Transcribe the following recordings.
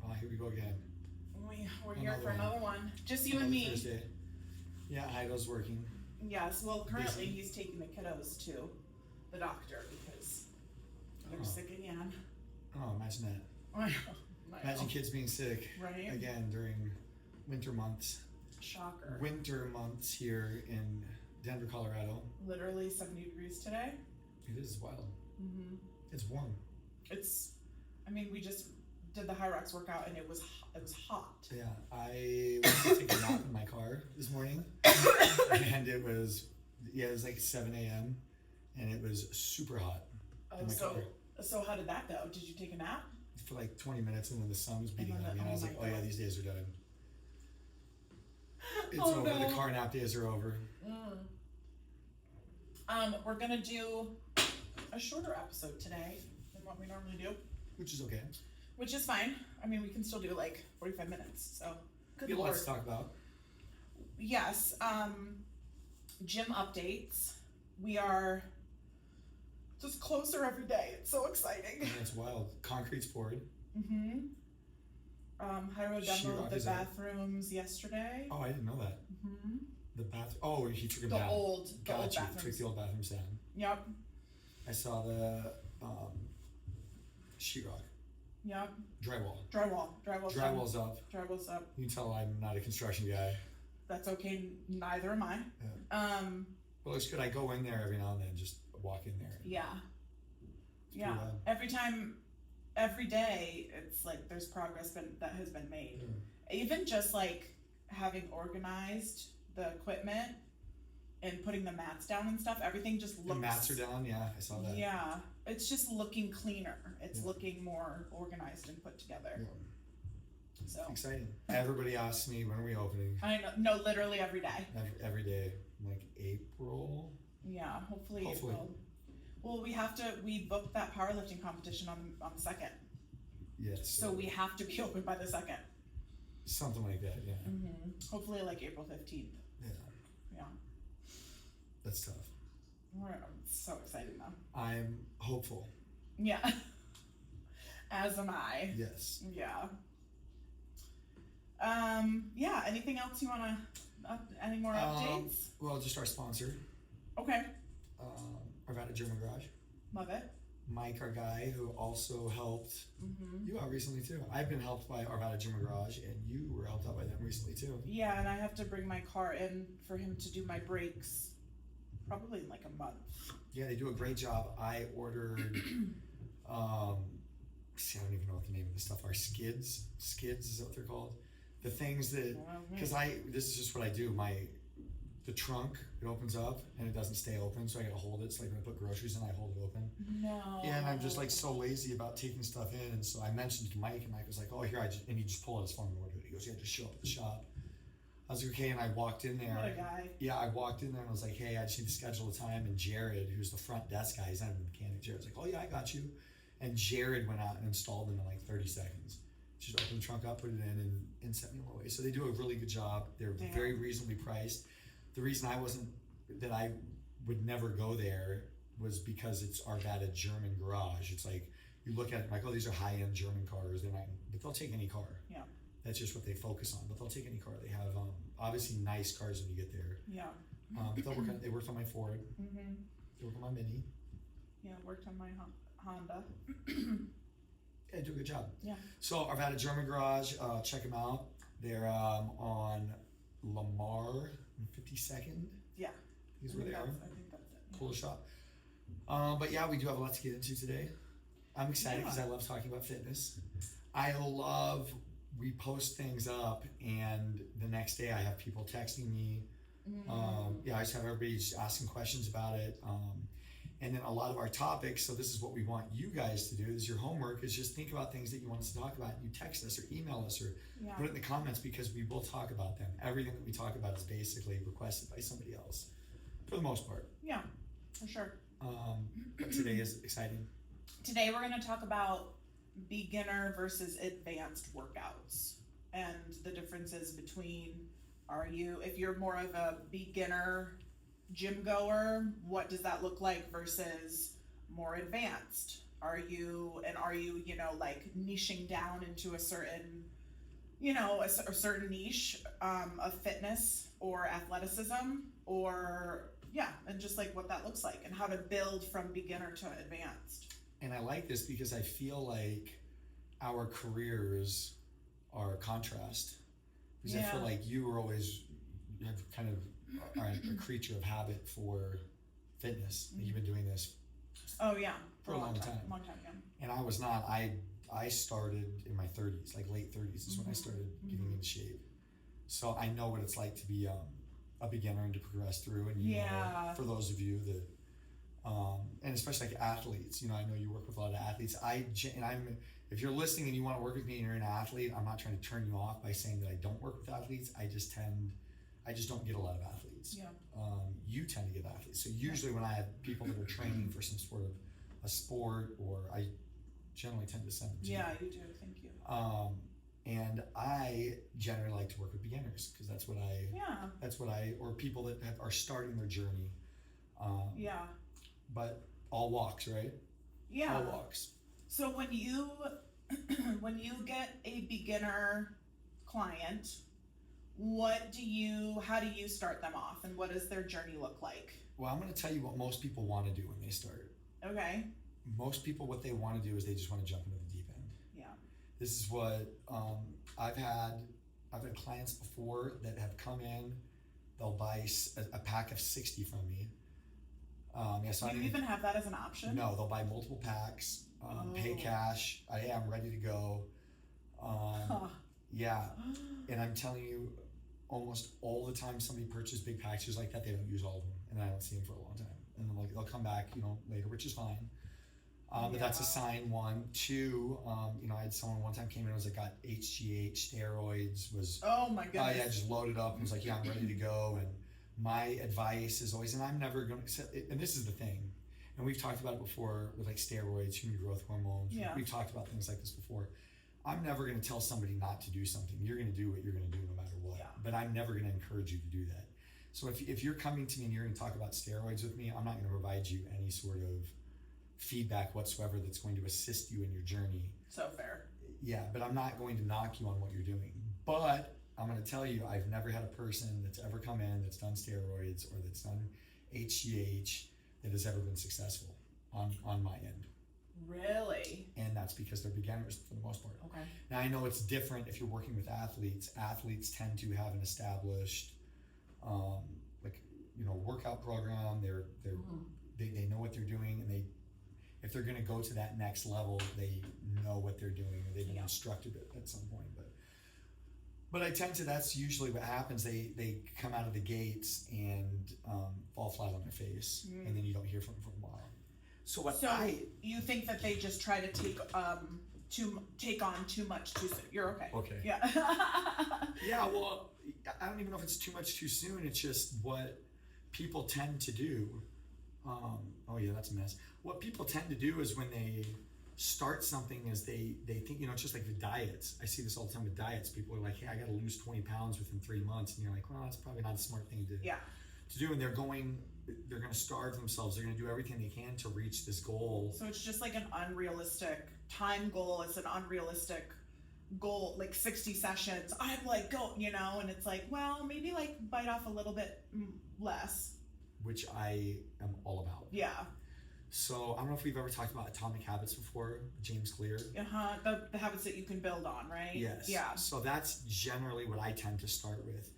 Oh, here we go again. We're here for another one. Just you and me. Thursday. Yeah, Ido's working. Yes, well, currently he's taking the kiddos to the doctor because they're sick again. Oh, imagine that. I know. Imagine kids being sick again during winter months. Shocker. Winter months here in Denver, Colorado. Literally 70 degrees today. It is wild. Mm-hmm. It's warm. We just did the High Rocks workout and it was hot. Yeah, I was taking a nap in my car this morning, and it was like 7 a.m. and it was super hot in my car. So how did that go? Did you take a nap? For like 20 minutes, and then the sun was beating on me, and I was like, oh yeah, these days are done. It's over. No. The car nap days are over. We're gonna do a shorter episode today than what we normally do. Which is okay. Which is fine. We can still do like 45 minutes, so good Lord. Lots to talk about. Yes, gym updates. We are just closer every day. It's so exciting. And it's wild. Concrete's poured. Mm-hmm. Hyro demoed the bathrooms yesterday. Oh, I didn't know that. Mm-hmm. The bathroom. Oh, he took them down. The old bathrooms. Took the old bathrooms down. Yep. I saw the sheetrock. Yep. Drywall's up. Drywall's up. You can tell I'm not a construction guy. That's okay. Neither am I. Yeah. Well, it's good. I go in there every now and then, just walk in there. Yeah. Yeah. Every day, it's like there's progress that has been made. Yeah. Even just like having organized the equipment and putting the mats down and stuff, everything just looks. The mats are down. Yeah, I saw that. Yeah, it's just looking cleaner. It's looking more organized and put together. Yeah. So exciting. Everybody asks me, when are we opening? I know. No, literally every day. Every day. Like April? Yeah, hopefully. April. Well, we booked that powerlifting competition on the 2nd. Yes. So we have to be open by the 2nd. Something like that, yeah. Mm-hmm. Hopefully like April 15th. Yeah. Yeah. That's tough. I'm so excited though. I'm hopeful. Yeah. As am I. Yes. Yeah. Yeah, anything else you want to, any more updates? Well, just our sponsor. Okay. Arvada German Garage. Love it. Mike, our guy, who also helped you out recently too. I've been helped by Arvada German Garage, and you were helped out by them recently too. Yeah, and I have to bring my car in for him to do my brakes probably in like a month. Yeah, they do a great job. I ordered, I don't even know what the name of the stuff are. Skids is what they're called. The things that, because this is just what I do. The trunk, it opens up and it doesn't stay open, so I gotta hold it. It's like when I put groceries in, I hold it open. No. Yeah, and I'm just like so lazy about taking stuff in, and so I mentioned to Mike, and Mike was like, "Oh, here," and he just pulled out his phone and ordered it. He goes, "Yeah, just show up at the shop." I was like, "Okay," and I walked in there. What a guy. Yeah, I walked in there and I was like, "Hey, I just need to schedule a time." And Jared, who's the front desk guy, he's not even a mechanic. Jared's like, "Oh yeah, I got you." And Jared went out and installed them in like 30 seconds. Just opened the trunk up, put it in, and sent me away. So they do a really good job. They're very reasonably priced. The reason I would never go there was because it's Arvada German Garage. It's like, you look at it like, oh, these are high-end German cars. But they'll take any car. Yeah. That's just what they focus on. But they'll take any car. They have obviously nice cars when you get there. Yeah. But they worked on my Ford. Mm-hmm. They worked on my Mini. Yeah, worked on my Honda. Yeah, do a good job. Yeah. So Arvada German Garage, check them out. They're on Lamar and 52nd. Yeah. Is where they are. I think that's it. Yeah. Cool shop. But yeah, we do have a lot to get into today. I'm excited because I love talking about fitness. We post things up, and the next day I have people texting me. I just have everybody just asking questions about it. And then a lot of our topics, so this is what we want you guys to do, is your homework, is just think about things that you want us to talk about. You text us or email us or put it in the comments, because we will talk about them. Everything that we talk about is basically requested by somebody else, for the most part. Yeah, for sure. But today is exciting. Today we're going to talk about beginner versus advanced workouts and the differences between, if you're more of a beginner gym goer, what does that look like versus more advanced Are you, like niching down into a certain, a certain niche of fitness or athleticism, or and just like what that looks like and how to build from beginner to advanced. And I like this because I feel like our careers are contrast. Because I feel like you have kind of are a creature of habit for fitness. Mm-hmm. You've been doing this for a long time. And I was not. I started in my 30s, like late 30s is when I started getting into shape. So I know what it's like to be a beginner and to progress through. And you know, for those of you that, and especially like athletes, I know you work with a lot of athletes. If you're listening and you want to work with me and you're an athlete, I'm not trying to turn you off by saying that I don't work with athletes. I just don't get a lot of athletes. Yeah. You tend to get athletes. So usually when I have people that are training for some sort of a sport, or I generally tend to send them to you. Yeah, you do. Thank you. And I generally like to work with beginners because that's what or people that are starting their journey. But all walks, right? Yeah. All walks. So when you get a beginner client, how do you start them off, and what does their journey look like? Well, I'm going to tell you what most people want to do when they start. Okay. Most people, what they want to do is they just want to jump into the deep end. Yeah. This is what I've had clients before that have come in. They'll buy a pack of 60 from me. So you even have that as an option? No, they'll buy multiple packs, pay cash. I'm ready to go. Yeah, and I'm telling you, almost all the time somebody purchases big packages like that, they don't use all of them, and I don't see them for a long time. And then they'll come back, later, which is fine. But that's a sign. 1, 2. I had someone one time came in, got HGH steroids. Oh my goodness. Just loaded up and was like, I'm ready to go. And my advice is always, and I'm never going to, and this is the thing, and we've talked about it before with like steroids, human growth hormones. Yeah. We've talked about things like this before. I'm never going to tell somebody not to do something. You're going to do what you're going to do no matter what. Yeah. But I'm never going to encourage you to do that. So if you're coming to me and you're going to talk about steroids with me, I'm not going to provide you any sort of feedback whatsoever that's going to assist you in your journey. So fair. Yeah, but I'm not going to knock you on what you're doing. But I'm going to tell you, I've never had a person that's ever come in that's done steroids or that's done HGH that has ever been successful on my end. Really? And that's because they're beginners for the most part. Okay. Now I know it's different if you're working with athletes. Athletes tend to have an established, workout program. They know what they're doing, and if they're going to go to that next level, they know what they're doing. They've been instructed at some point. But I tend to, that's usually what happens. They come out of the gates and fall flat on their face, and then you don't hear from them for a while. So you think that they just try to take on too much too soon? You're okay. Okay. Yeah. Yeah. Well, I don't even know if it's too much too soon. It's just what people tend to do. Oh yeah, that's a mess. What people tend to do is when they start something is they think, it's just like the diets. I see this all the time with diets. People are like, hey, I got to lose 20 pounds within 3 months. And you're like, well, that's probably not a smart thing to do. And they're going to starve themselves. They're going to do everything they can to reach this goal. So it's just like an unrealistic time goal. It's an unrealistic goal, like 60 sessions. I'm like, go, and it's like, well, maybe like bite off a little bit less. Which I am all about. Yeah. So I don't know if we've ever talked about Atomic Habits before, James Clear. The habits that you can build on, right? Yes. Yeah. So that's generally what I tend to start with.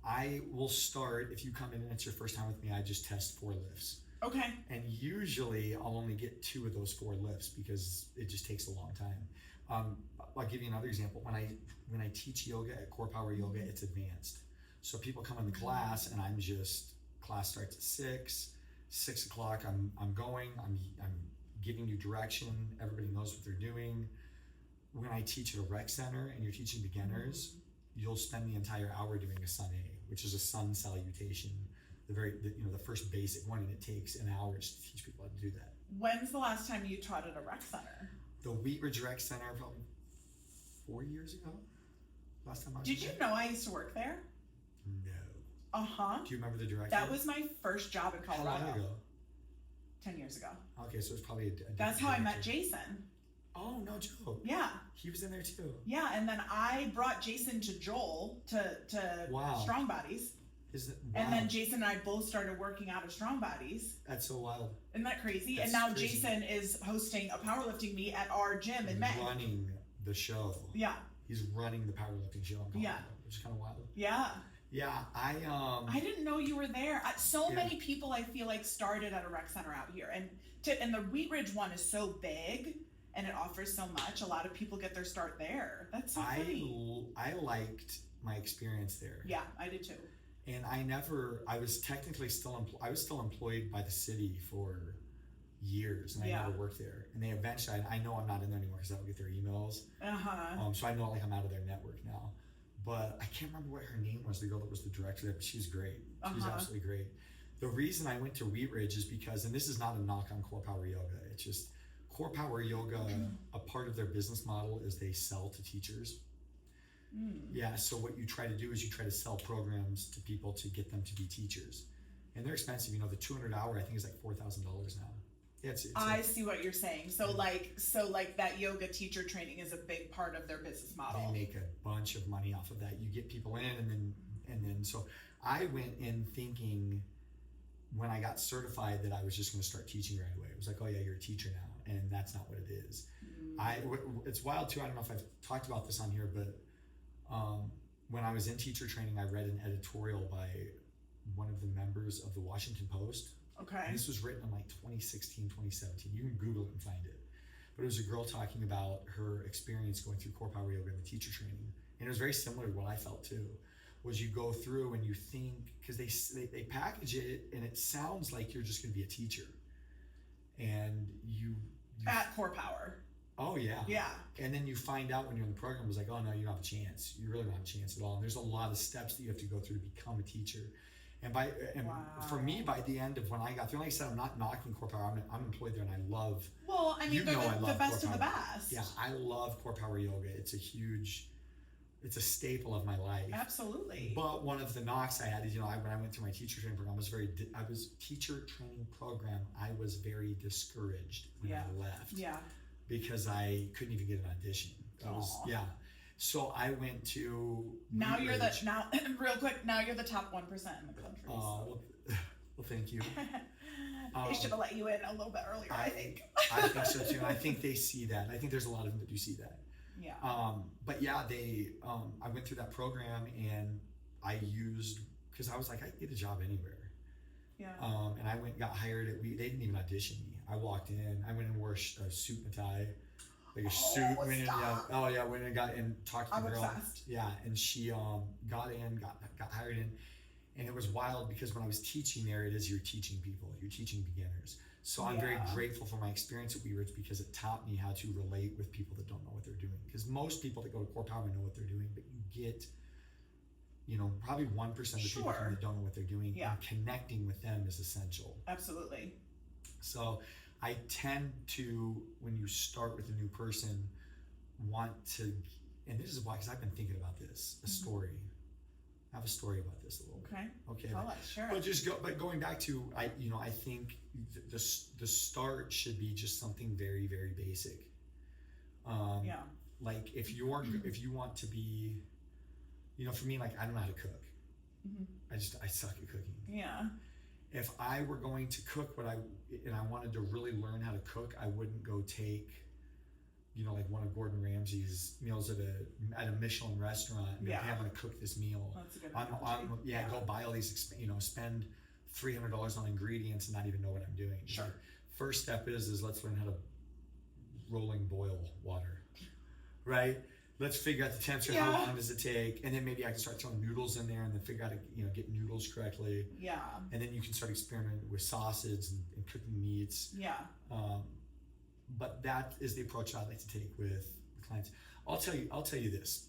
I will start, if you come in and it's your first time with me, I just test 4 lifts. Okay. And usually I'll only get 2 of those 4 lifts because it just takes a long time. I'll give you another example. When I teach yoga at Core Power Yoga, it's advanced. So people come in the class and class starts at 6 o'clock. I'm going. I'm giving you direction. Everybody knows what they're doing. When I teach at a rec center and you're teaching beginners, you'll spend the entire hour doing a sun A, which is a sun salutation, the first basic one, and it takes an hour to teach people how to do that. When's the last time you taught at a rec center? The Wheatridge Rec Center, probably 4 years ago. Last time I was Did you know I used to work there? No. Uh-huh. Do you remember the director? That was my first job in Colorado. How long ago? 10 years ago. Okay, so it's probably a That's how I met Jason. Oh, no joke. Yeah. He was in there too. Yeah, and then I brought Jason to Joel to Strong Bodies. Wow. And then Jason and I both started working out of Strong Bodies. That's so wild. Isn't that crazy? That's and now crazy. Jason is hosting a powerlifting meet at our gym in May. Running the show. Yeah. He's running the powerlifting show in Colorado, which is kind of wild. Yeah. Yeah, I didn't know you were there. Many people I feel like started at a rec center out here, and the Wheat Ridge one is so big and it offers so much. A lot of people get their start there. That's so funny. I liked my experience there. Yeah, I did too. And I was technically still employed by the city for years, and I never worked there. And they eventually, I know I'm not in there anymore because I don't get their emails. So I know like I'm out of their network now. But I can't remember what her name was, the girl that was the director there, but she's great. She's absolutely great. The reason I went to Wheat Ridge is because, and this is not a knock on Core Power Yoga, it's just Core Power Yoga, a part of their business model is they sell to teachers. Yeah, so what you try to do is you try to sell programs to people to get them to be teachers. And they're expensive. The 200 hour I think is like $4,000 now. Yeah, I see what you're saying. So like that yoga teacher training is a big part of their business model. They make a bunch of money off of that. You get people in, and then so I went in thinking when I got certified that I was just going to start teaching right away. It was like, oh yeah, you're a teacher now, and that's not what it is. It's wild too. I don't know if I've talked about this on here, but when I was in teacher training, I read an editorial by one of the members of the Washington Post. Okay. And this was written in like 2016, 2017. You can Google it and find it. But it was a girl talking about her experience going through Core Power Yoga and the teacher training. And it was very similar to what I felt too, was you go through and you think, because they package it and it sounds like you're just going to be a teacher. And you at Core Power. Oh yeah. Yeah. And then you find out when you're in the program, it was like, oh no, you don't have a chance. You really don't have a chance at all. And there's a lot of steps that you have to go through to become a teacher. And for me, by the end of when I got through, like I said, I'm not knocking Core Power. I'm employed there, and I love. Well, I mean, they're the best of the best. Yeah, I love Core Power Yoga. It's a staple of my life. Absolutely. But one of the knocks I had is, when I went through my teacher training program, I was very discouraged when I left. Yeah. Because I couldn't even get an audition. So I went to. Now you're real quick. Now you're the top 1% in the country. Well, thank you. They should have let you in a little bit earlier. I think. I think so too. And I think they see that. I think there's a lot of them that do see that. Yeah. But yeah, I went through that program and I used, because I was like, I can get a job anywhere. Yeah. And I went and got hired they didn't even audition me. I walked in. I went and wore a suit and a tie. Like a suit, went in, went and got and talked to the girl. Obsessed. Yeah, and she got hired in, and it was wild because when I was teaching there, you're teaching people, you're teaching beginners. So I'm very grateful for my experience at Wheat Ridge because it taught me how to relate with people that don't know what they're doing. Because most people that go to Core Power know what they're doing, but you get, probably 1% of the people that don't know what they're doing. Yeah. And connecting with them is essential. Absolutely. So I tend to, when you start with a new person, want to, and this is why, because I've been thinking about this, a story. I have a story about this a little bit. Okay. Tell us, sure. But going back to, I think the start should be just something very, very basic. Like if you want to be, for me, like I don't know how to cook. I suck at cooking. Yeah. If I were going to cook and I wanted to really learn how to cook, I wouldn't go take, like one of Gordon Ramsay's meals at a Michelin restaurant and be like, hey, I'm going to cook this meal. That's a good go buy all these, spend $300 on ingredients and not even know what I'm doing. Sure. So first step is let's learn how to rolling boil water, right? Let's figure out the temperature. How long does it take? And then maybe I can start throwing noodles in there and then figure out how to, get noodles correctly. Yeah. And then you can start experimenting with sauces and cooking meats. Yeah. But that is the approach I like to take with clients. I'll tell you this.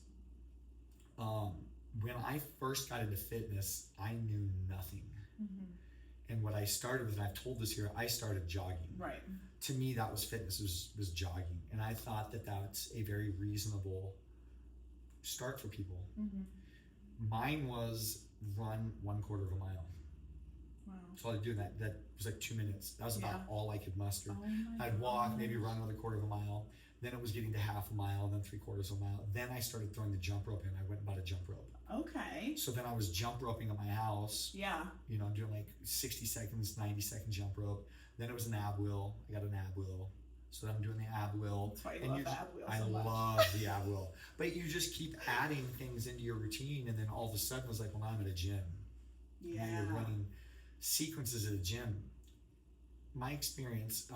When I first got into fitness, I knew nothing. And what I started with, and I've told this here, I started jogging. Right. To me, that was fitness, was jogging. And I thought that that's a very reasonable start for people. Mine was run 1/4 of a mile. Wow. So I'd do that. That was like 2 minutes. That was about all I could muster. Oh my I'd walk, gosh. maybe run another quarter of a mile. Then it was getting to half a mile, then 3/4 of a mile. Then I started throwing the jump rope in. I went and bought a jump rope. Okay. So then I was jump roping at my house. Yeah. You know, I'm doing like 60 seconds, 90-second jump rope. Then it was an ab wheel. I got an ab wheel. So then I'm doing the ab wheel. That's why you love ab wheel so much. I love the ab wheel. But you just keep adding things into your routine, and then all of a sudden it's like, well, now I'm at a gym. Yeah. Now you're running sequences at a gym. My experience,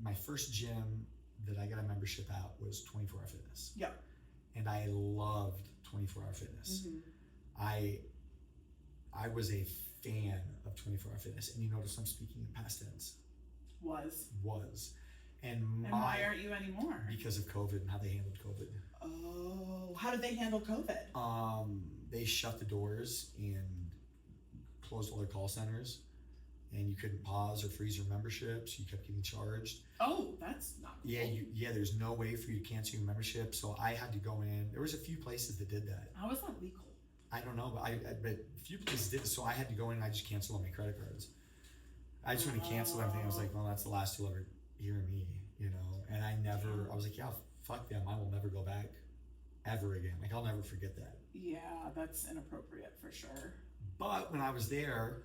my first gym that I got a membership at was 24 Hour Fitness. Yep. And I loved 24 Hour Fitness. Mm-hmm. I was a fan of 24 Hour Fitness, and you notice I'm speaking in past tense. Was. And why aren't you anymore? Because of COVID and how they handled COVID. Oh, how did they handle COVID? They shut the doors and closed all their call centers, and you couldn't pause or freeze your memberships. You kept getting charged. Oh, that's not cool. Yeah. There's no way for you to cancel your membership, so I had to go in. There was a few places that did that. How is that legal? I don't know, but a few places did. So I had to go in and I just canceled all my credit cards. I just went and canceled everything. I was like, well, that's the last you'll ever hear me, you know. And I was like, yeah, fuck them. I will never go back ever again. Like, I'll never forget that. Yeah, that's inappropriate for sure. But when I was there,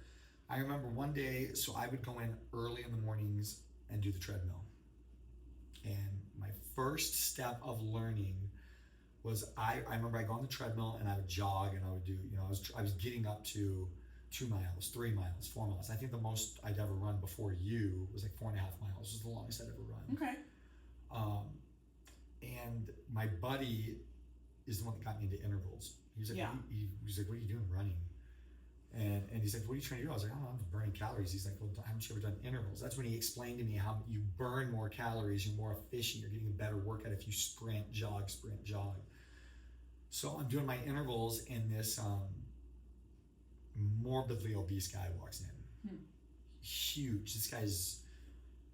I remember one day, so I would go in early in the mornings and do the treadmill. And my first step of learning was I remember I go on the treadmill and I would jog and I would do, you know, I was getting up to 2 miles, 3 miles, 4 miles. I think the most I'd ever run before you was like 4.5 miles. It was the longest I'd ever run. Okay. And my buddy is the one that got me into intervals. He was like, he's like, what are you doing running? And he's like, what are you trying to do? I was like, I don't know, I'm just burning calories. He's like, well, haven't you ever done intervals? That's when he explained to me how you burn more calories, you're more efficient, you're getting a better workout if you sprint, jog. So I'm doing my intervals, and this morbidly obese guy walks in. Huge. This guy's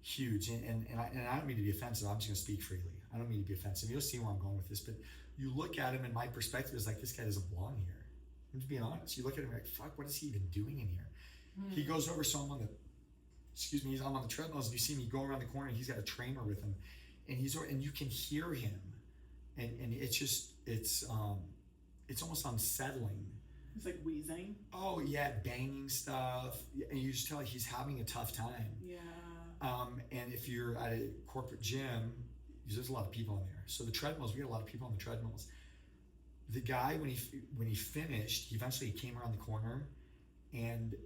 huge. And I don't mean to be offensive. I'm just going to speak freely. I don't mean to be offensive. You'll see where I'm going with this. But you look at him, and my perspective is like, this guy doesn't belong here. I'm just being honest. You look at him like, fuck, what is he even doing in here? He goes over, so I'm on the treadmills, and you see me go around the corner, and he's got a trainer with him. And you can hear him. And it's just, it's almost unsettling. He's like wheezing. Oh yeah, banging stuff, and you just tell he's having a tough time. Yeah. And if you're at a corporate gym, there's a lot of people in there. So the treadmills, we had a lot of people on the treadmills. The guy, when he finished, eventually he came around the corner, and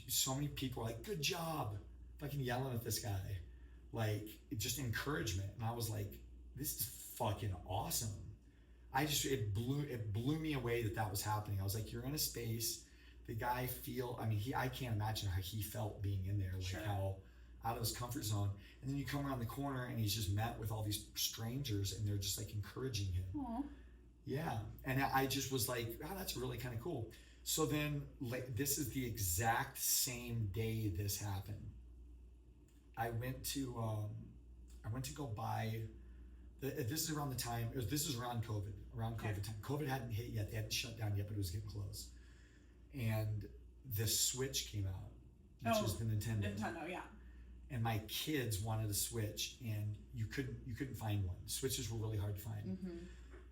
so many people were like, "Good job!" Fucking yelling at this guy, like just encouragement. And I was like, "This is fucking awesome." It blew me away that was happening. I was like, you're in a space, the guy I can't imagine how he felt being in there, like how out of his comfort zone. And then you come around the corner and he's just met with all these strangers and they're just like encouraging him. Aww. Yeah. And I just was like, oh, that's really kind of cool. So then this is the exact same day this happened. I went to go buy. This is around the time. This is around COVID. Time. COVID hadn't hit yet. They hadn't shut down yet, but it was getting close. And the Switch came out, which is the Nintendo. Nintendo, yeah. And my kids wanted a Switch, and you couldn't find one. Switches were really hard to find. Mm-hmm.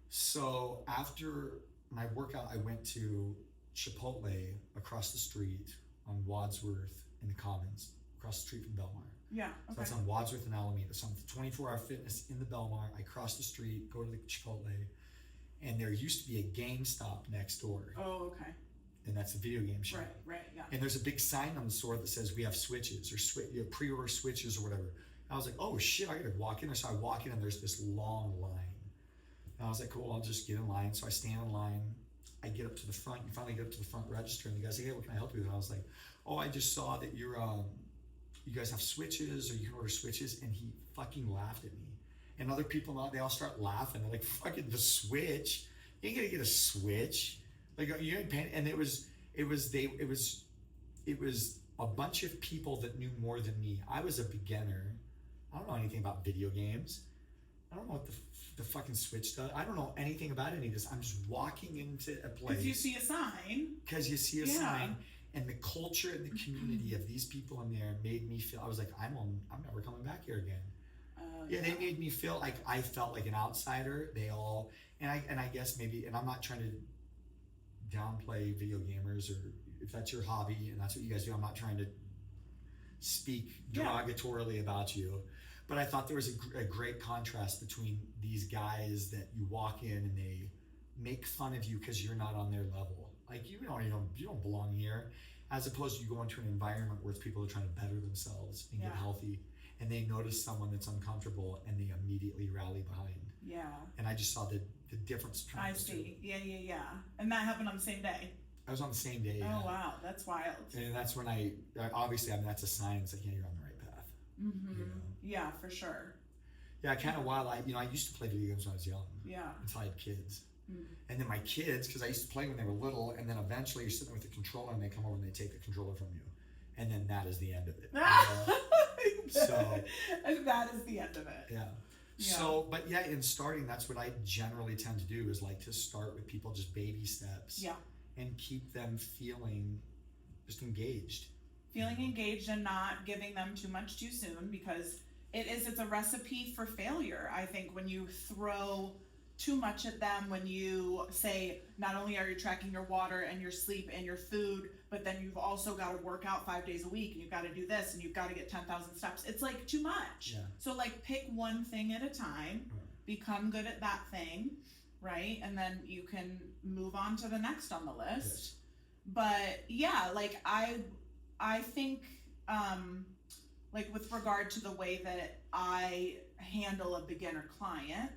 So after my workout, I went to Chipotle across the street on Wadsworth in the Commons, across the street from Belmar. Yeah. Okay. So that's on Wadsworth and Alameda. So I'm 24 Hour Fitness in the Belmar. I cross the street, go to the Chipotle, and there used to be a GameStop next door. Oh, okay. And that's a video game shop. Right, yeah. And there's a big sign on the store that says we have Switches or pre-order Switches or whatever. And I was like, oh shit, I gotta walk in there. So I walk in and there's this long line. And I was like, cool, I'll just get in line. So I stand in line. I get up to the front. You finally get up to the front register, and the guy's like, hey, what can I help you with? And I was like, oh, I just saw that you guys have Switches, or you can order Switches. And he fucking laughed at me. And other people, they all start laughing. They're like, fucking the Switch? You ain't gonna get a Switch. Like, you ain't paying. And it was a bunch of people that knew more than me. I was a beginner. I don't know anything about video games. I don't know what the fucking Switch does. I don't know anything about any of this. I'm just walking into a place. Because you see a sign. Because you see a sign. And the culture and the community of these people in there made me feel, I was like, I'm never coming back here again. They made me feel like I felt like an outsider. They all, and I guess maybe, and I'm not trying to downplay video gamers, or if that's your hobby and that's what you guys do, I'm not trying to speak derogatorily about you, but I thought there was a great contrast between these guys that you walk in and they make fun of you because you're not on their level. Like you don't belong here, as opposed to you go into an environment where it's people are trying to better themselves and get healthy, and they notice someone that's uncomfortable and they immediately rally behind. Yeah. And I just saw the difference between I see. Yeah. And that happened on the same day. I was on the same day. Oh wow, that's wild. And that's when I obviously, I mean, that's a sign. It's like, yeah, you're on the right path. Mm-hmm. You know? Yeah, for sure. Yeah, kind of wild. I used to play video games when I was young. Yeah. Until I had kids. And then my kids, because I used to play when they were little, and then eventually you're sitting there with the controller and they come over and they take the controller from you. And then that is the end of it. So that is the end of it. Yeah. So, but yeah, in starting, that's what I generally tend to do, is like to start with people, just baby steps. Yeah. And keep them feeling just engaged. Feeling engaged and not giving them too much too soon, because it's a recipe for failure. I think when you throw too much at them, when you say, not only are you tracking your water and your sleep and your food, but then you've also got to work out 5 days a week, and you've got to do this, and you've got to get 10,000 steps. It's like too much. Yeah. So like pick one thing at a time, become good at that thing, right? And then you can move on to the next on the list. Yes. But yeah, like I think, like with regard to the way that I handle a beginner client,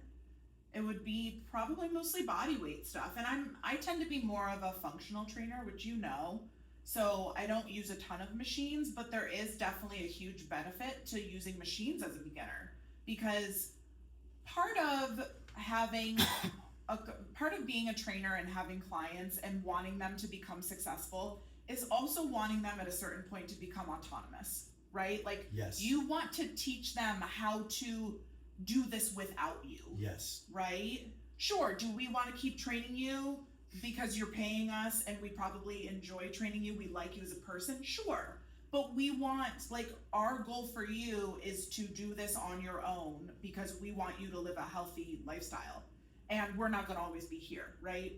it would be probably mostly body weight stuff. And I tend to be more of a functional trainer, which you know. So I don't use a ton of machines, but there is definitely a huge benefit to using machines as a beginner, because part of being a trainer and having clients and wanting them to become successful is also wanting them at a certain point to become autonomous, right? Like, yes. You want to teach them how to do this without you. Yes. Right? Sure, do we want to keep training you because you're paying us and we probably enjoy training you, we like you as a person? Sure. But we want, like, our goal for you is to do this on your own because we want you to live a healthy lifestyle. And we're not going to always be here, right?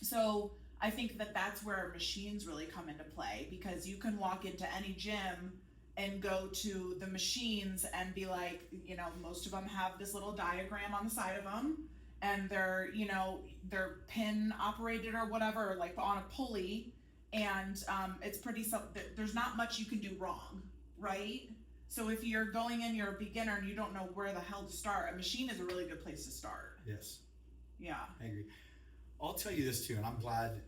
So I think that that's where machines really come into play, because you can walk into any gym and go to the machines and be like, most of them have this little diagram on the side of them, and they're pin operated or whatever, or like on a pulley, and it's pretty, there's not much you can do wrong, right? So if you're going in, you're a beginner and you don't know where the hell to start, a machine is a really good place to start. Yes. Yeah. I agree. I'll tell you this too, and I'm glad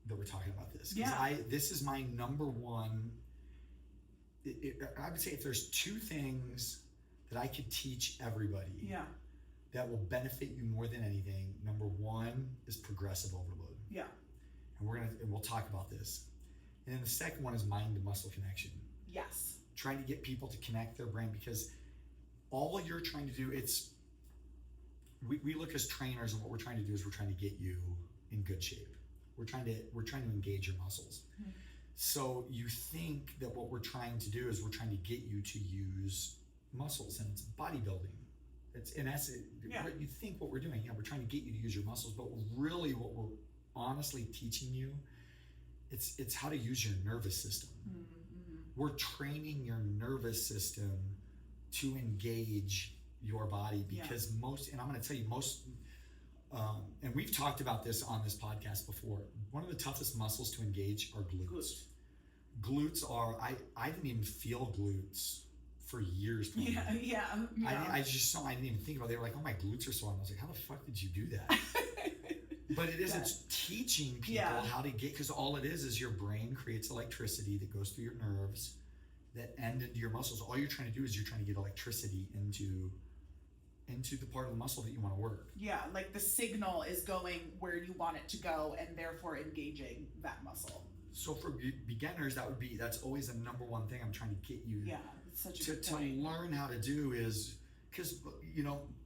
that we're talking about this, because this is my number one. I would say if there's two things that I could teach everybody that will benefit you more than anything, number one is progressive overload. Yeah. And we'll talk about this. And then the second one is mind to muscle connection. Yes. Trying to get people to connect their brain, because all you're trying to do, we look as trainers, and what we're trying to do is we're trying to get you in good shape. We're trying to engage your muscles. Mm-hmm. So you think that what we're trying to do is we're trying to get you to use muscles, and it's bodybuilding. It's in essence, what you think what we're doing. Yeah, we're trying to get you to use your muscles, but really what we're honestly teaching you, it's how to use your nervous system. Mm-hmm. We're training your nervous system to engage your body, because and I'm going to tell you and we've talked about this on this podcast before, one of the toughest muscles to engage are glutes. Glutes are, I didn't even feel glutes for years. Yeah. I didn't even think about it. They were like, oh, my glutes are sore. And I was like, how the fuck did you do that? But it's teaching people how to get, because all it is your brain creates electricity that goes through your nerves that end into your muscles. All you're trying to do is you're trying to get electricity into the part of the muscle that you want to work. Yeah, like the signal is going where you want it to go, and therefore engaging that muscle. So for beginners, that's always the number one thing I'm trying to get you to learn how to do, is because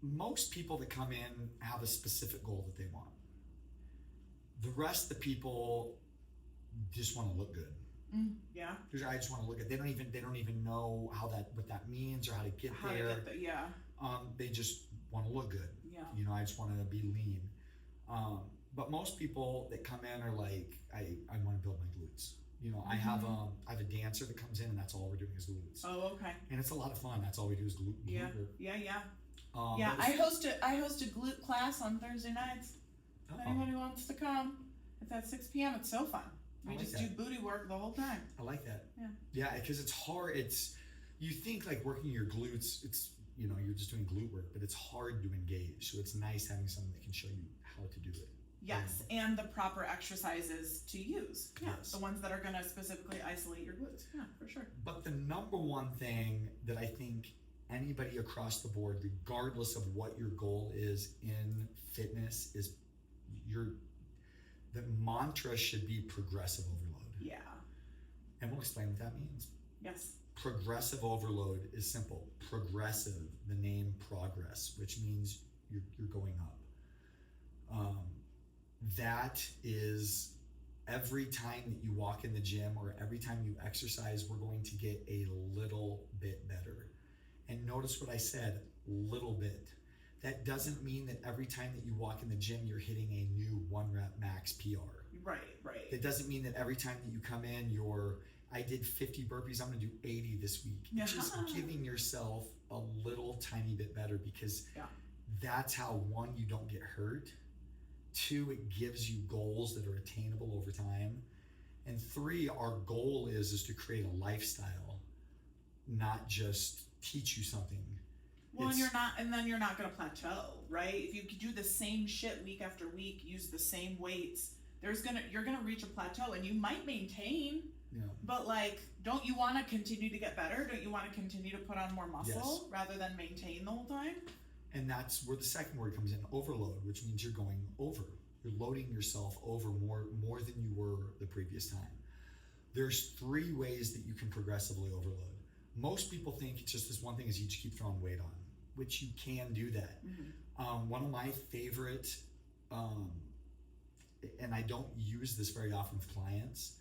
most people that come in have a specific goal that they want. The rest of the people just want to look good. Yeah. I just want to look good. They don't even know what that means or how to get there. Yeah. They just want to look good. Yeah. You know, I just want to be lean. But most people that come in are like, I want to build my glutes. You know, I have a dancer that comes in and that's all we're doing is glutes. Oh, okay. And it's a lot of fun. That's all we do is glute. Yeah. Work. Yeah. I host a glute class on Thursday nights. If anybody wants to come, it's at 6 p.m. It's so fun. We just do booty work the whole time. I like that. Yeah. Yeah, because it's hard. You think like working your glutes, it's, you know, you're just doing glute work, but it's hard to engage. So it's nice having someone that can show you how to do it. Yes, and the proper exercises to use. Yeah, yes. The ones that are going to specifically isolate your glutes. Yeah, for sure. But the number one thing that I think anybody across the board, regardless of what your goal is in fitness, is the mantra should be progressive overload. Yeah. And we'll explain what that means. Yes. Progressive overload is simple. Progressive, the name progress, which means you're going up. That is every time that you walk in the gym or every time you exercise, we're going to get a little bit better. And notice what I said, little bit. That doesn't mean that every time that you walk in the gym, you're hitting a new 1 rep max PR. Right. It doesn't mean that every time that you come in, I did 50 burpees, I'm gonna do 80 this week. Yeah. Just giving yourself a little tiny bit better because that's how, 1, you don't get hurt. 2, it gives you goals that are attainable over time. And 3, our goal is to create a lifestyle, not just teach you something. Well, and then you're not going to plateau, right? If you do the same shit week after week, use the same weights, you're gonna reach a plateau, and you might maintain. Yeah. But like, don't you want to continue to get better? Don't you want to continue to put on more muscle rather than maintain the whole time? And that's where the second word comes in, overload, which means you're going over. You're loading yourself over more than you were the previous time. There's 3 ways that you can progressively overload. Most people think it's just this one thing is you just keep throwing weight on, which you can do that. Mm-hmm. One of my favorite, and I don't use this very often with clients,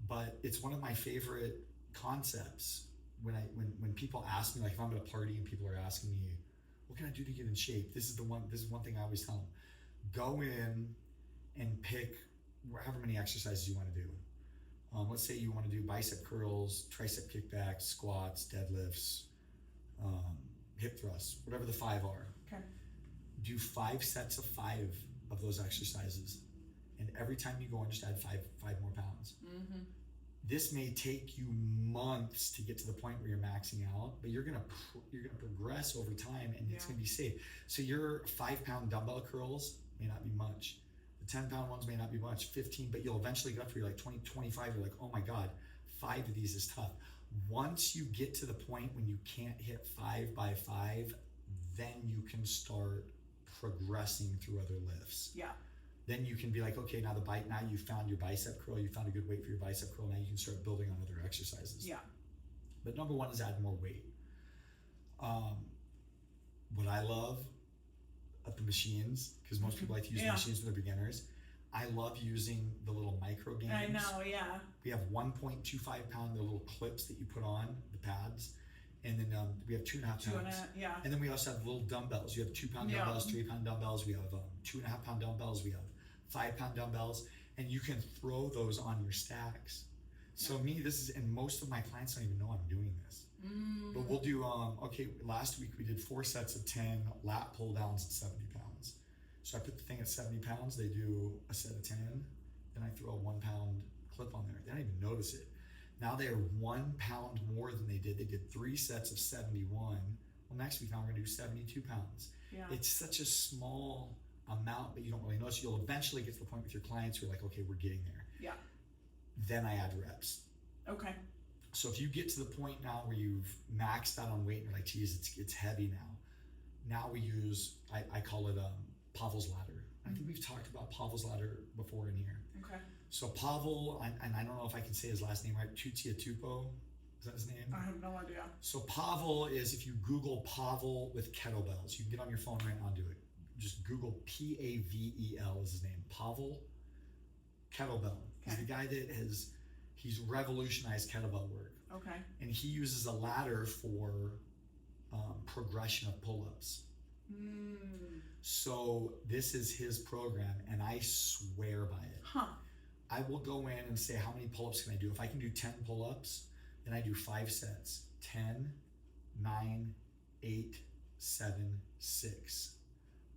but it's one of my favorite concepts when people ask me, like if I'm at a party and people are asking me, what can I do to get in shape? This is one thing I always tell them. Go in and pick however many exercises you want to do. Let's say you want to do bicep curls, tricep kickbacks, squats, deadlifts, hip thrusts, whatever the 5 are. Okay. Do 5 sets of 5 of those exercises. And every time you go in, just add 5 more pounds. Mm-hmm. This may take you months to get to the point where you're maxing out, but you're gonna progress over time, and it's gonna be safe. So your 5-pound dumbbell curls may not be much. The 10-pound ones may not be much, 15, but you'll eventually get up to like 20, 25. You're like, oh my God, 5 of these is tough. Once you get to the point when you can't hit 5 by 5, then you can start progressing through other lifts. Yeah. Then you can be like, okay, now you found your bicep curl, you found a good weight for your bicep curl, now you can start building on other exercises. Yeah. But number 1 is add more weight. What I love of the machines, because most people like to use the machines when they're beginners, I love using the little micro games. I know, yeah. We have 1.25 pound, the little clips that you put on, the pads. And then we have 2.5 pounds. Yeah. And then we also have little dumbbells. You have 2-pound dumbbells, 3-pound dumbbells. We have 2.5 pound dumbbells. We have 5-pound dumbbells. And you can throw those on your stacks. So and most of my clients don't even know I'm doing this. But we'll do, last week we did 4 sets of 10 lat pull downs at 70 pounds. So I put the thing at 70 pounds, they do a set of 10, then I throw a 1 pound clip on there. They don't even notice it. Now they're 1 pound more than they did. They did 3 sets of 71. Well, next week now we're gonna do 72 pounds. Yeah. It's such a small amount, but you don't really notice. You'll eventually get to the point with your clients who are like, okay, we're getting there. Yeah. Then I add reps. Okay. So if you get to the point now where you've maxed out on weight and you're like, geez, it's heavy now. Now we use, I call it Pavel's ladder. I think we've talked about Pavel's ladder before in here. Okay. So Pavel, and I don't know if I can say his last name right, Tutsiatupo, is that his name? I have no idea. So Pavel is, if you Google Pavel with kettlebells, you can get on your phone right now and do it. Just Google Pavel is his name. Pavel, kettlebell. He's the guy that he's revolutionized kettlebell work. Okay. And he uses a ladder for progression of pull-ups. So this is his program, and I swear by it. I will go in and say, how many pull-ups can I do? If I can do 10 pull-ups, then I do 5 sets. 10, 9, 8, 7, 6.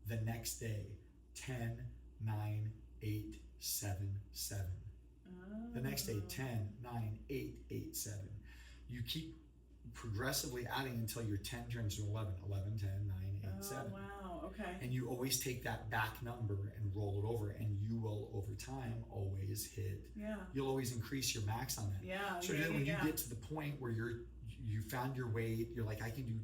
The next day, 10, 9, 8, 7, 7. The next day, 10, 9, 8, 8, 7. You keep progressively adding until your 10 turns to 11. 11, 10, 9, 8, 7. Wow, okay. And you always take that back number and roll it over, and you will, over time, always hit. Yeah. You'll always increase your max on that. Yeah. So then when you get to the point where you found your weight, you're like, I can do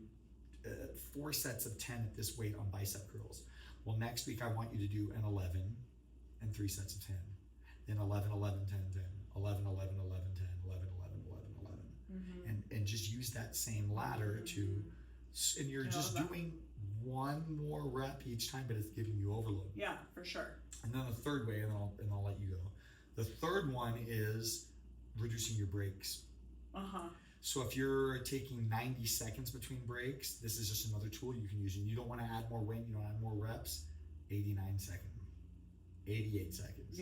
4 sets of 10 at this weight on bicep curls. Well, next week I want you to do an 11 and 3 sets of 10. Then 11, 11, 10, 10. 11, 11, 11, 10. 11, 11, 11, 11. And just use that same ladder to, and you're just doing one more rep each time, but it's giving you overload. Yeah, for sure. And then the third way, and I'll let you go. The third one is reducing your breaks. So if you're taking 90 seconds between breaks, this is just another tool you can use. And you don't want to add more weight, you don't add more reps. 89 seconds, 88 seconds,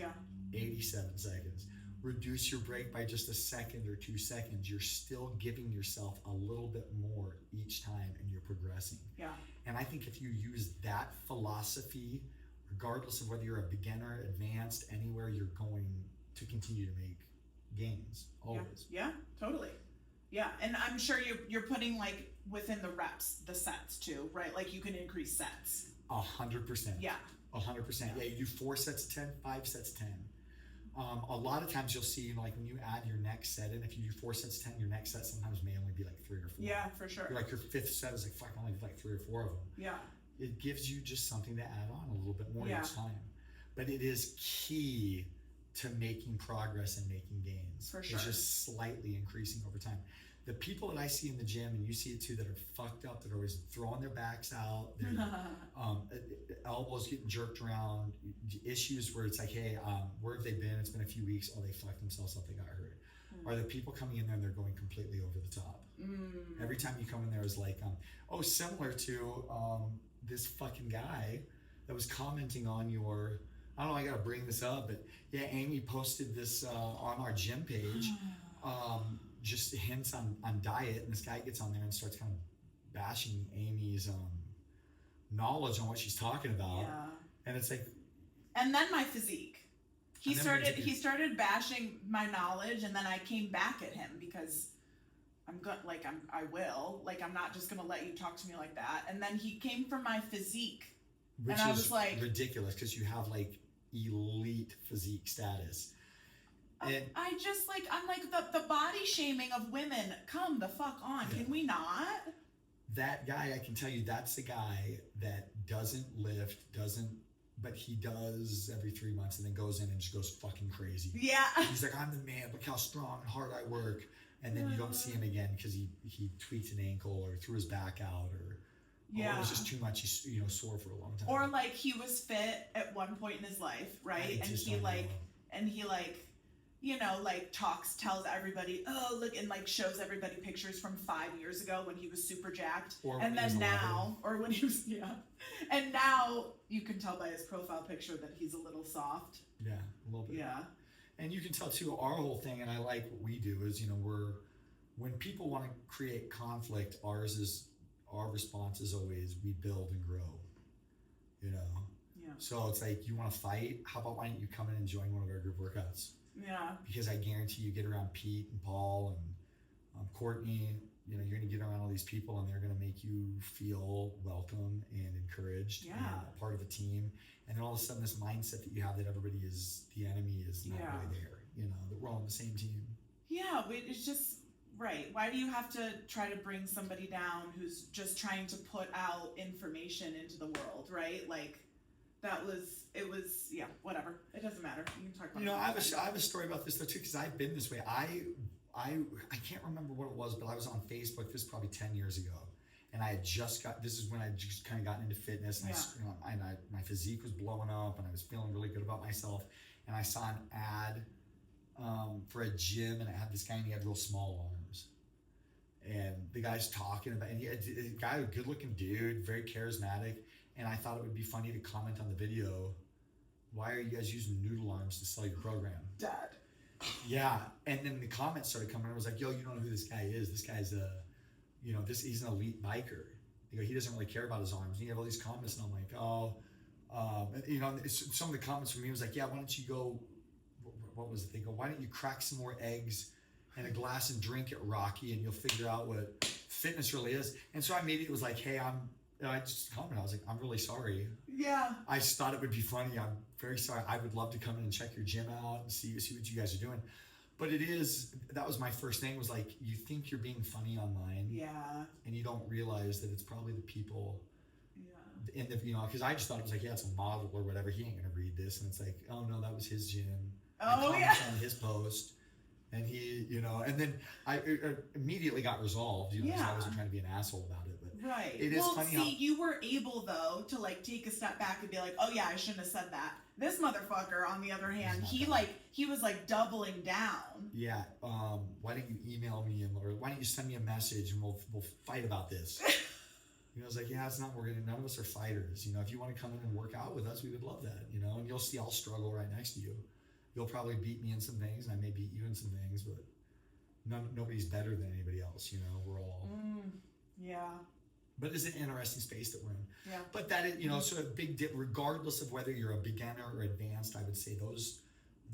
87 seconds. Reduce your break by just a second or 2 seconds. You're still giving yourself a little bit more each time, and you're progressing. Yeah. And I think if you use that philosophy, regardless of whether you're a beginner, advanced, anywhere, you're going to continue to make gains always. Yeah, totally. Yeah, and I'm sure you're putting like within the reps, the sets too, right? Like you can increase sets. 100%. Yeah. 100%. Yeah, you do 4 sets of 10, 5 sets of 10. A lot of times you'll see, like when you add your next set in, if you do 4 sets of 10, your next set sometimes may only be like 3 or 4. Yeah, for sure. You're like your 5th set is like, fuck, I only did like 3 or 4 of them. Yeah. It gives you just something to add on a little bit more each time. But it is key to making progress and making gains. For sure. It's just slightly increasing over time. The people that I see in the gym, and you see it too, that are fucked up, that are always throwing their backs out, their elbows getting jerked around, issues where it's like, hey, where have they been? It's been a few weeks. Oh, they fucked themselves up. They got hurt. Are the people coming in there and they're going completely over the top? Every time you come in there is like, similar to this fucking guy that was commenting on your, I don't know, I got to bring this up, but yeah, Amy posted this on our gym page. Just hints on diet, and this guy gets on there and starts kind of bashing Amy's knowledge on what she's talking about. Yeah. And it's like, and then my physique. He started bashing my knowledge, and then I came back at him because I'm not just gonna let you talk to me like that. And then he came for my physique, which and I is was like, ridiculous because you have like elite physique status. And I'm like the body shaming of women. Come the fuck on. Yeah. Can we not? That guy, I can tell you, that's the guy that doesn't lift, but he does every 3 months and then goes in and just goes fucking crazy. Yeah. He's like, I'm the man. Look how strong and hard I work. And then you don't see him again because he tweaked an ankle or threw his back out or it was just too much. He's sore for a long time. Or like he was fit at one point in his life, right? And he tells everybody, oh, look, and like shows everybody pictures from 5 years ago when he was super jacked. And now you can tell by his profile picture that he's a little soft. Yeah, a little bit. Yeah. And you can tell too, our whole thing, and I like what we do is, when people want to create conflict, our response is always, we build and grow, Yeah. So it's like, you want to fight? How about why don't you come in and join one of our group workouts? Yeah. Because I guarantee you get around Pete and Paul and Courtney, you're going to get around all these people and they're going to make you feel welcome and encouraged and a part of a team. And then all of a sudden this mindset that you have that everybody is the enemy is not really there, that we're all on the same team. Yeah, it's just, right. Why do you have to try to bring somebody down who's just trying to put out information into the world, right? Like, whatever. It doesn't matter. You can talk about it. I have a story about this though too, because I've been this way. I can't remember what it was, but I was on Facebook, this was probably 10 years ago. and I had just this is when I just kind of gotten into fitness, and my physique was blowing up, and I was feeling really good about myself, and I saw an ad for a gym, and it had this guy, and he had real small arms, and the guy's talking about, and a guy, a good looking dude, very charismatic, and I thought it would be funny to comment on the video, why are you guys using noodle arms to sell your program? Dad. Yeah, and then the comments started coming. I was like, yo, you don't know who this guy is. This guy's he's an elite biker. He doesn't really care about his arms. And you have all these comments, and I'm like, some of the comments from me was like, yeah, why don't you go, what was it? They go, why don't you crack some more eggs and a glass and drink it, Rocky, and you'll figure out what fitness really is. And so I immediately was like, hey, I just commented. I was like, I'm really sorry. Yeah. I just thought it would be funny. I'm very sorry. I would love to come in and check your gym out and see what you guys are doing. But that was my first thing, was like, you think you're being funny online. Yeah. And you don't realize that it's probably the people. Yeah. Because I just thought it was like, yeah, it's a model or whatever. He ain't going to read this. And it's like, oh no, that was his gym. Oh, yeah. On his post. And he, and then it immediately got resolved, because I wasn't trying to be an asshole about it. But right. It is funny see, you were able, though, to, like, take a step back and be like, oh, yeah, I shouldn't have said that. This motherfucker, on the other hand, he was, like, doubling down. Yeah. Why don't you email me, or why don't you send me a message, and we'll fight about this? I was like, yeah, it's not, none of us are fighters. If you want to come in and work out with us, we would love that, and you'll see I'll struggle right next to you. You'll probably beat me in some things, and I may beat you in some things, but nobody's better than anybody else. We're all. Yeah. But it's an interesting space that we're in. Yeah. But that is, sort of big dip, regardless of whether you're a beginner or advanced. I would say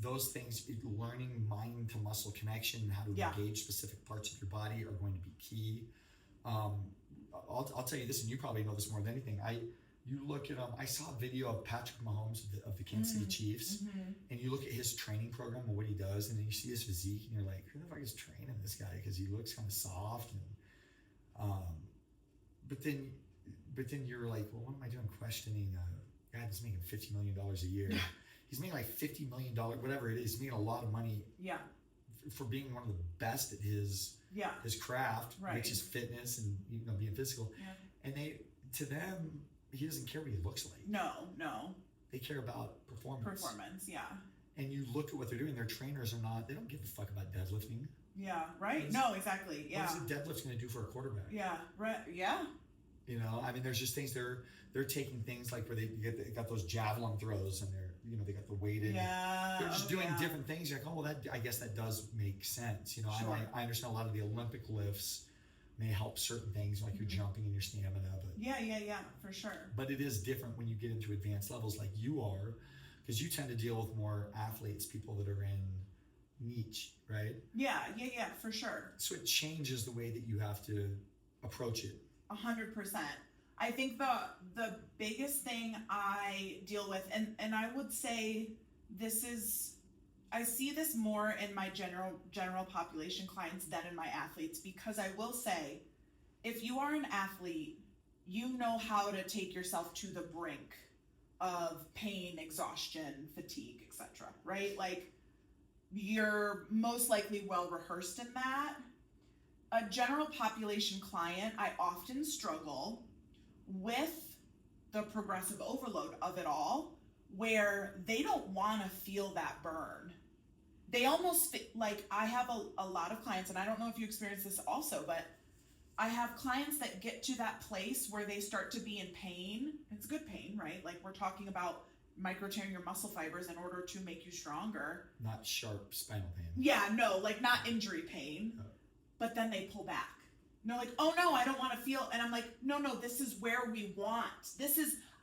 those things, learning mind to muscle connection and how to engage specific parts of your body are going to be key. I'll tell you this, and you probably know this more than anything. You look at I saw a video of Patrick Mahomes of the Kansas City Chiefs, and you look at his training program and what he does, and then you see his physique, and you're like, who the fuck is training this guy? Because he looks kind of soft, and but then you're like, well, what am I doing questioning a guy that's making $50 million a year? He's making like $50 million, whatever it is. He's making a lot of money. Yeah. For being one of the best at his craft, which is fitness and being physical. Yeah. And to them, he doesn't care what he looks like. No. They care about performance. Yeah. And you look at what they're doing. Their trainers they don't give a fuck about deadlifting. Yeah, right. No, exactly. Yeah. What is a deadlift going to do for a quarterback? Yeah, right. Yeah. There's just things they're taking things like where they got those javelin throws, and they got the weighted. Yeah. They're just doing different things. You're like, oh, well, I guess that does make sense. Sure. I understand a lot of the Olympic lifts may help certain things, like your jumping and your stamina. But yeah, for sure. But it is different when you get into advanced levels like you are, because you tend to deal with more athletes, people that are in niche, right? Yeah, for sure. So it changes the way that you have to approach it. 100%. I think the biggest thing I deal with, and I would say I see this more in my general population clients than in my athletes, because I will say, if you are an athlete, you know how to take yourself to the brink of pain, exhaustion, fatigue, etc. Right? Like, you're most likely well rehearsed in that. A general population client, I often struggle with the progressive overload of it all, where they don't want to feel that burn. They almost like, I have a lot of clients, and I don't know if you experience this also, but I have clients that get to that place where they start to be in pain. It's good pain, right? Like, we're talking about micro tearing your muscle fibers in order to make you stronger. Not sharp spinal pain. Yeah, no, like not injury pain. Oh. But then they pull back. And they're like, oh no, I don't want to feel. And I'm like, no, this is where we want.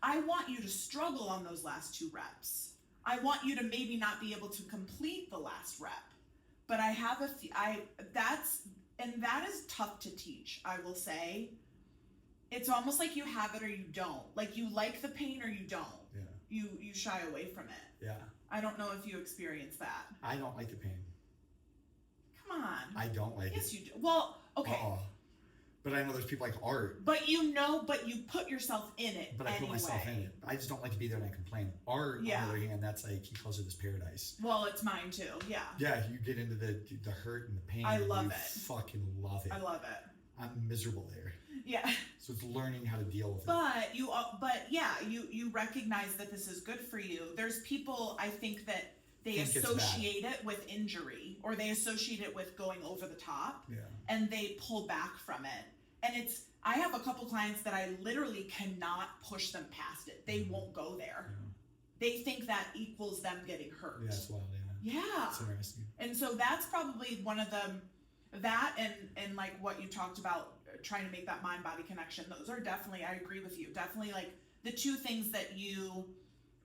I want you to struggle on those last 2 reps. I want you to maybe not be able to complete the last rep. But I have that is tough to teach, I will say. It's almost like you have it or you don't. Like, you like the pain or you don't. Yeah. You shy away from it. Yeah. I don't know if you experience that. I don't like the pain. Come on. I don't like it. Yes, you do. Well, okay. But I know there's people like art. But you put yourself in it. But I put myself in it. I just don't like to be there and I complain. Art, on the other hand, that's like, he calls it his paradise. Well, it's mine too. Yeah. Yeah, you get into the hurt and the pain. I love it. Fucking love it. I love it. I'm miserable there. Yeah. So it's learning how to deal with it. But you recognize that this is good for you. There's people, I think, that they associate it with injury, or they associate it with going over the top, and they pull back from it. And I have a couple clients that I literally cannot push them past it. They won't go there. They think that equals them getting hurt. Yeah, it's wild. Yeah. It's interesting. And so that's probably one of them. That and like what you talked about, trying to make that mind-body connection. Those are definitely, I agree with you. Definitely like the two things that you,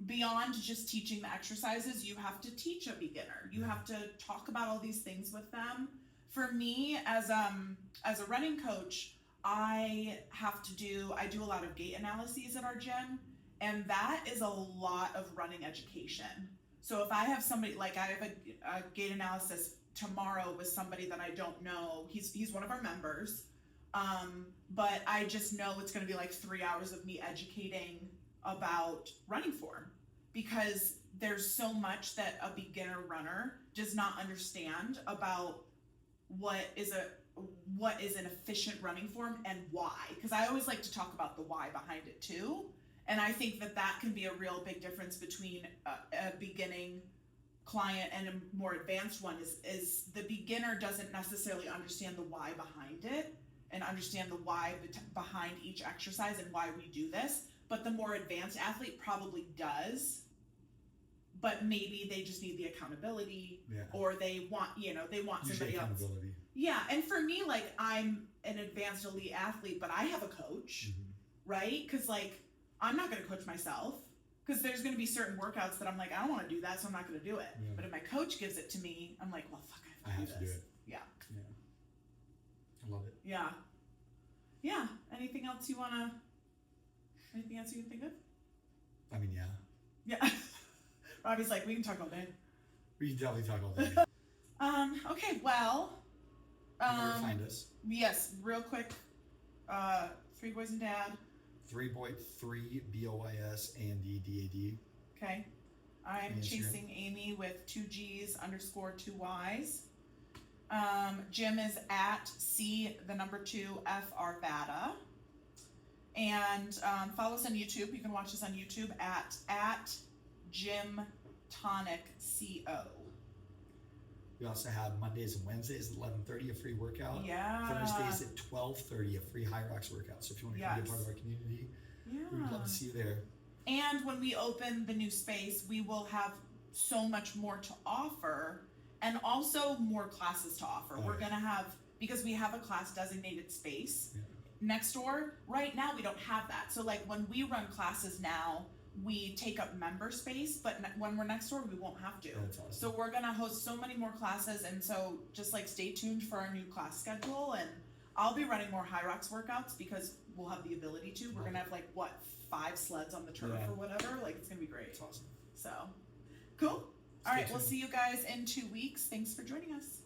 beyond just teaching the exercises, you have to teach a beginner. You have to talk about all these things with them. For me, as a running coach, I do a lot of gait analyses at our gym, and that is a lot of running education. So if I have somebody, like I have a gait analysis tomorrow with somebody that I don't know, he's one of our members, but I just know it's going to be like 3 hours of me educating about running form, because there's so much that a beginner runner does not understand about what is an efficient running form and why. Because I always like to talk about the why behind it too, and I think that can be a real big difference between a beginning client and a more advanced one. Is the beginner doesn't necessarily understand the why behind it and understand the why behind each exercise and why we do this, but the more advanced athlete probably does, but maybe they just need the accountability, or they want somebody else. Yeah, and for me, like, I'm an advanced elite athlete, but I have a coach, right? Because like, I'm not going to coach myself, because there's going to be certain workouts that I'm like, I don't want to do that, so I'm not going to do it. But if my coach gives it to me, I'm like, well, fuck, I have to do this. Yeah. I love it. Yeah. Yeah. Anything else you can think of? I mean, Yeah. Robbie's like, we can talk all day. We can definitely talk all day. Okay, well. You know where to find us. Yes, real quick. 3 Boys and Dad. 3 BOYS and DAD. Okay. I'm chasing Amy with 2 G's _ 2 Y's. Jim is at C2 FRVADA. And follow us on YouTube. You can watch us on YouTube at Gym Tonic CO. We also have Mondays and Wednesdays at 11:30 a free workout. Yeah. Thursdays at 12:30 a free High Rocks workout. So if you want to come be a part of our community, we would love to see you there. And when we open the new space, we will have so much more to offer, and also more classes to offer. We're going to have, because we have a class designated space next door. Right now, we don't have that. So like when we run classes now, we take up member space, but when we're next door, we won't have to. That's awesome. So we're going to host so many more classes, and so just like stay tuned for our new class schedule, and I'll be running more High Rocks workouts because we'll have the ability to. We're going to have 5 sleds on the turf or whatever. Like, it's going to be great. It's awesome. So, cool. All right, we'll see you guys in 2 weeks. Thanks for joining us.